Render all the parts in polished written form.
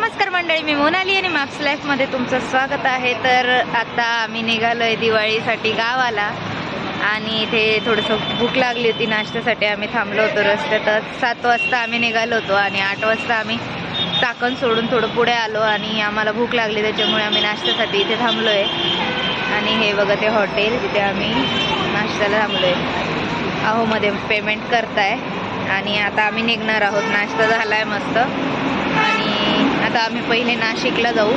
नमस्कार मंडळी, मी मोनाली आणि मॅप्स लाईफ मध्ये तुमचं स्वागत आहे। तर आता आम्ही निघालोय दिवाळीसाठी गावाला आणि इथे थोडंसं भूक लागली होती, नाश्त्यासाठी आम्ही थांबलो होतो रस्त्यातच। 7 वाजता आम्ही निघालो होतो आणि 8 वाजता आम्ही चाकण सोडून थोडं पुढे आलो आणि आम्हाला भूक लागली, त्याच्यामुळे आम्ही नाश्त्यासाठी इथे थांबलोय। आणि हे बघा ते हॉटेल जिथे आम्ही नाश्त्याला थांबलोय, अहो मध्ये पेमेंट करताय आणि आता आम्ही निघणार आहोत। नाश्ता झालाय मस्त आणि आता आम्ही पहिले नाशिकला जाऊ,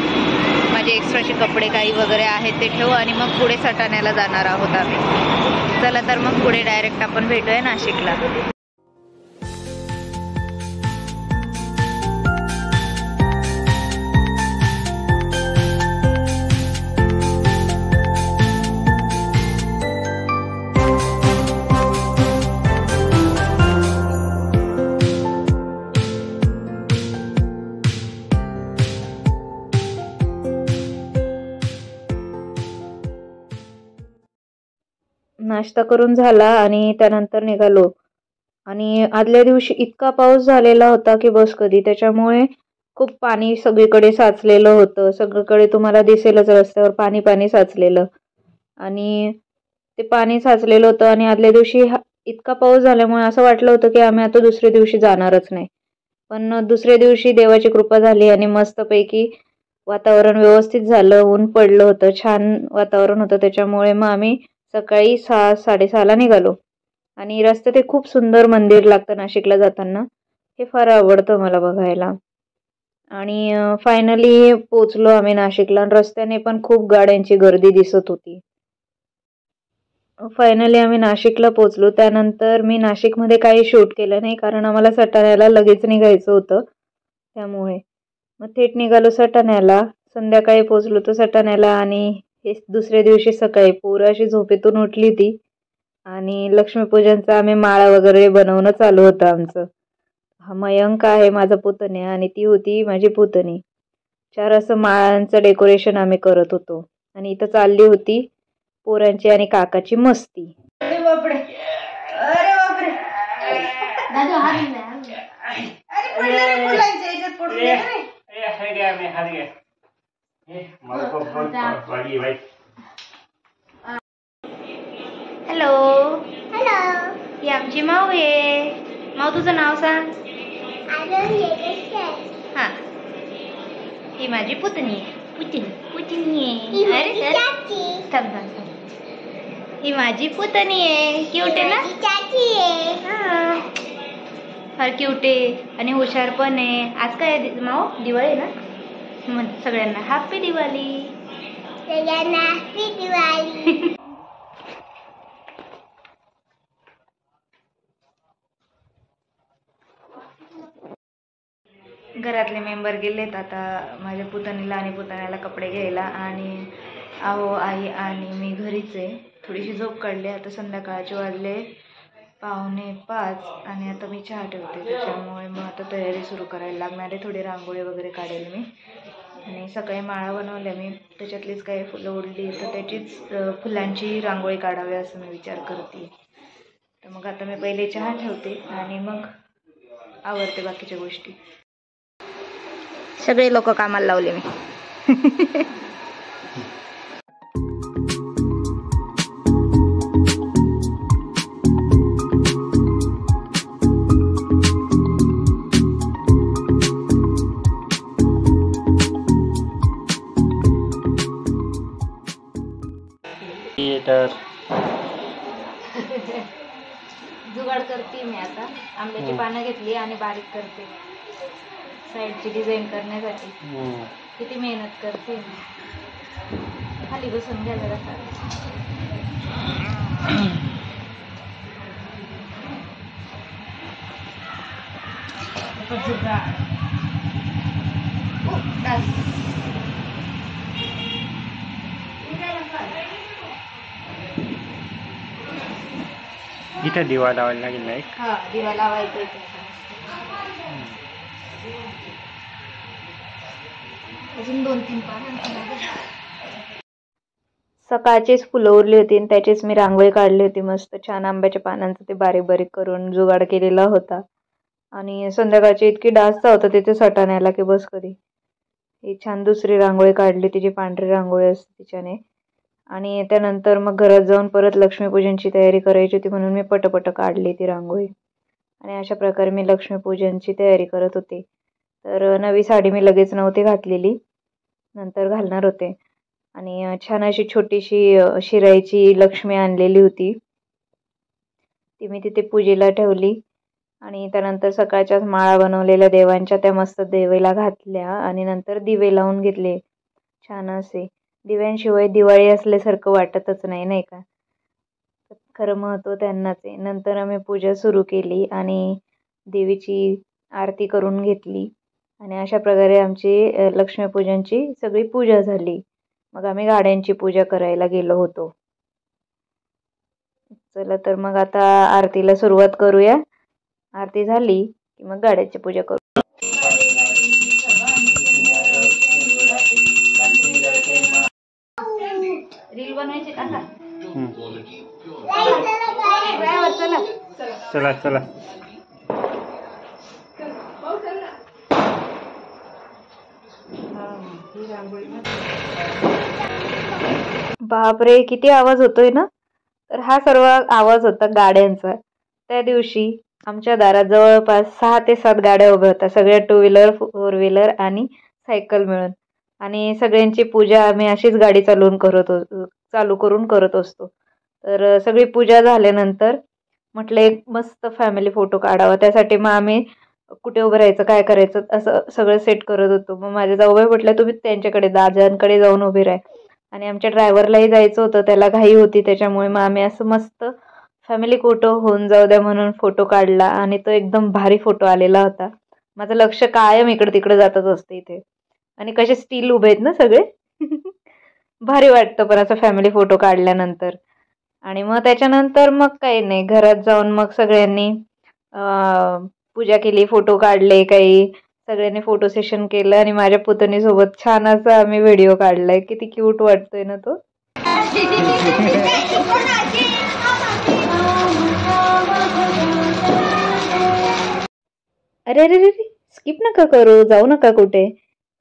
माझे एक्स्ट्राचे कपडे काही वगैरे आहेत ते ठेवू आणि मग पुढे सटाण्याला जाणार आहोत आम्ही। चला तर मग पुढे डायरेक्ट आपण भेटूया नाशिकला। नाश्ता करून झाला आणि त्यानंतर निघालो आणि आदल्या दिवशी इतका पाऊस झालेला होता की बस कधी, त्याच्यामुळे खूप पाणी सगळीकडे साचलेलं होतं। सगळीकडे तुम्हाला दिसेलच रस्त्यावर पाणी पाणी साचलेलं आणि ते पाणी साचलेलं होतं आणि आदल्या दिवशी इतका पाऊस झाल्यामुळे असं वाटलं होतं की आम्ही आता दुसऱ्या दिवशी जाणारच नाही। पण दुसऱ्या दिवशी देवाची कृपा झाली आणि मस्तपैकी वातावरण व्यवस्थित झालं, ऊन पडलं होतं, छान वातावरण होतं, त्याच्यामुळे मग आम्ही सकाळी 6-6:30ला निघालो। आणि रस्त्यात ते खूप सुंदर मंदिर लागतं नाशिकला जाताना, हे फार आवडतं मला बघायला। आणि फायनली पोचलो आम्ही नाशिकला। रस्त्याने पण खूप गाड्यांची गर्दी दिसत होती। फायनली आम्ही नाशिकला पोचलो। त्यानंतर मी नाशिकमध्ये काही शूट केलं नाही, कारण आम्हाला सटाण्याला लगेच निघायचं होतं, त्यामुळे मग थेट निघालो सटाण्याला। संध्याकाळी पोचलो तो सटाण्याला आणि हे दुसऱ्या दिवशी सकाळी पोरं अशी झोपेतून उठली होती आणि लक्ष्मीपूजनचं आम्ही माळा वगैरे बनवणं चालू होतं आमचं। हा मयंक आहे माझा पुतणे आणि ती होती माझी पुतणी। 4 असं माळांचं डेकोरेशन आम्ही करत होतो आणि इथं चालली होती पोरांची आणि काकाची मस्ती। अरे बापरे, अरे बापरे, दादा हात नाही, अरे पडले रे, फुलांच्या याच्यात पडले रे। ए हात घ्या, मी हात घ्या, मला खूप वाडी भाई। हॅलो हॅलो, ही आमची माऊ आहे। माऊ तुझं नाव सांग। हा, ही माझी पुतणी आहे, पुतणी आहे। अरे थांब थांब थांब, ही माझी पुतणी आहे, क्यूट आहे ना, चाची आहे। हा, फार क्यूट आहे आणि हुशार पण आहे। आज काय आहे माऊ, दिवाळी आहे ना, मग सगळ्यांना हॅपी दिवाळी, सगळ्यांना हॅपी दिवाळी। घरातले मेंबर गेलेत आता माझ्या पुतणीला आणि पुतण्याला कपडे घ्यायला आणि अहो आई आणि मी घरीच आहे। थोडीशी झोप काढली, आता संध्याकाळचे वाजले 4:45 आणि आता मी चहा ठेवते, त्याच्यामुळे मग आता तयारी सुरू करायला लागणार आहे। थोडी रांगोळी वगैरे काढेल मी आणि सकाळी माळा बनवल्या मी, त्याच्यातलीच काही फुलं उरली तर त्याचीच फुलांची रांगोळी काढावी असं मी विचार करते। तर मग आता मी पहिले चहा ठेवते आणि मग आवरते बाकीच्या गोष्टी। सगळे लोक कामाला लावले मी। जुगाड करते मी आता, आंब्याची पानं घेतली आणि बारीक करते साईडची डिझाईन करण्यासाठी। किती मेहनत करते मी, खाली बसून घ्या जरा। इथं दिवा लावायला लागेल ना एक? हा, दिवा लावायचा इथे अजून 2-3 पानं। सकाळचीच फुलं उरली होती आणि त्याचीच मी रांगोळी काढली होती मस्त छान आंब्याच्या पानांचं ते बारीक बारीक करून जुगाड केलेला होता। आणि संध्याकाळची इतकी डास होता तिथे सटाण्याला की बस कधी। ही छान दुसरी रांगोळी काढली, तिची पांढरी रांगोळी असते तिच्याने. आणि त्यानंतर मग घरात जाऊन परत लक्ष्मीपूजनची तयारी करायची होती म्हणून मी पटपट काढली ती रांगोळी. आणि अशा प्रकारे मी लक्ष्मीपूजनची तयारी करत होते. तर नवी साडी मी लगेच नव्हती घातलेली, नंतर घालणार होते. आणि छान अशी छोटीशी शिराईची लक्ष्मी आणलेली होती, ती मी तिथे पूजेला ठेवली. आणि त्यानंतर सकाळच्याच माळा बनवलेल्या देवांच्या त्या मस्त देवीला घातल्या आणि नंतर दिवे लावून घेतले छान असे. दिव्यांशिवाय दिवाळी असल्यासारखं वाटतच नाही, नाही का. खरं महत्त्व त्यांनाच आहे. नंतर आम्ही पूजा सुरू केली आणि देवीची आरती करून घेतली. आणि अशा प्रकारे आमची लक्ष्मीपूजनची सगळी पूजा झाली. मग आम्ही गाड्यांची पूजा करायला गेलो होतो. चला तर मग आता आरतीला सुरुवात करूया. आरती झाली की मग गाड्याची पूजा करू. रील बनवायची का? चला चला. बापरे, किती आवाज होतोय ना. तर हा सर्व आवाज होता गाड्यांचा. त्या दिवशी आमच्या दारात जवळपास 6 ते 7 गाड्या उभ्या होत्या, सगळ्या 2 व्हीलर 4 व्हीलर आणि सायकल मिळून. आणि सगळ्यांची पूजा आम्ही अशीच गाडी चालू करून करत असतो. तर सगळी पूजा झाल्यानंतर म्हटलं एक मस्त फॅमिली फोटो काढावा. त्यासाठी मग आम्ही कुठे उभं राहायचं, काय करायचं असं सगळं सेट करत होतो. मग माझ्या जाऊबाई म्हटल्या तुम्ही त्यांच्याकडे दादांकडे जाऊन उभे राहा. आणि आमच्या ड्रायव्हरलाही जायचं होतं, त्याला घाई होती, त्याच्यामुळे मग आम्ही असं मस्त फॅमिली फोटो होऊन जाऊ द्या म्हणून फोटो काढला. आणि तो एकदम भारी फोटो आलेला होता. माझं लक्ष कायम इकडे तिकडे जातच असतं इथे. आणि कसे स्टील उभे आहेत ना सगळे. भारी वाटतं पण असं फॅमिली फोटो काढल्यानंतर. आणि मग त्याच्यानंतर मग काही नाही, घरात जाऊन मग सगळ्यांनी पूजा केली, फोटो काढले, काही सगळ्यांनी फोटो सेशन केलं. आणि माझ्या पुतणीसोबत छान असा आम्ही व्हिडिओ काढलाय. किती क्यूट वाटतोय ना तो. अरे अरे अरे, स्किप नका करू, जाऊ नका कुठे.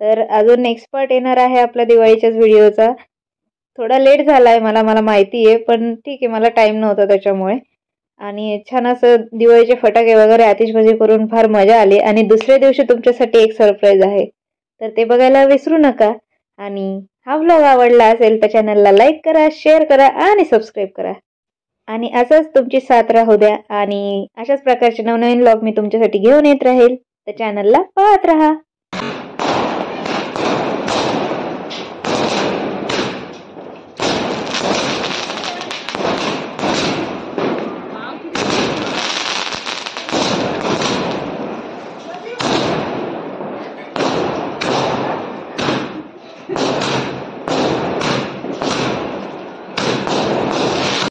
तर अजून नेक्स्ट पार्ट येणार आहे आपल्या दिवाळीच्याच व्हिडिओचा. थोडा लेट झालाय मला माहिती आहे, पण ठीक आहे, मला टाइम नव्हता त्याच्यामुळे. आणि छान असं दिवाळीचे फटाके वगैरे आतिषबाजी करून फार मजा आली. आणि दुसऱ्या दिवशी तुमच्यासाठी एक सरप्राईज आहे, तर ते बघायला विसरू नका. आणि हा व्लॉग आवडला असेल तर चॅनलला लाईक करा, शेअर करा आणि सबस्क्राईब करा. आणि असंच तुमची साथ राहू द्या. आणि अशाच प्रकारचे नवनवीन व्लॉग मी तुमच्यासाठी घेऊन येत राहील. तर चॅनलला पाहत राहा.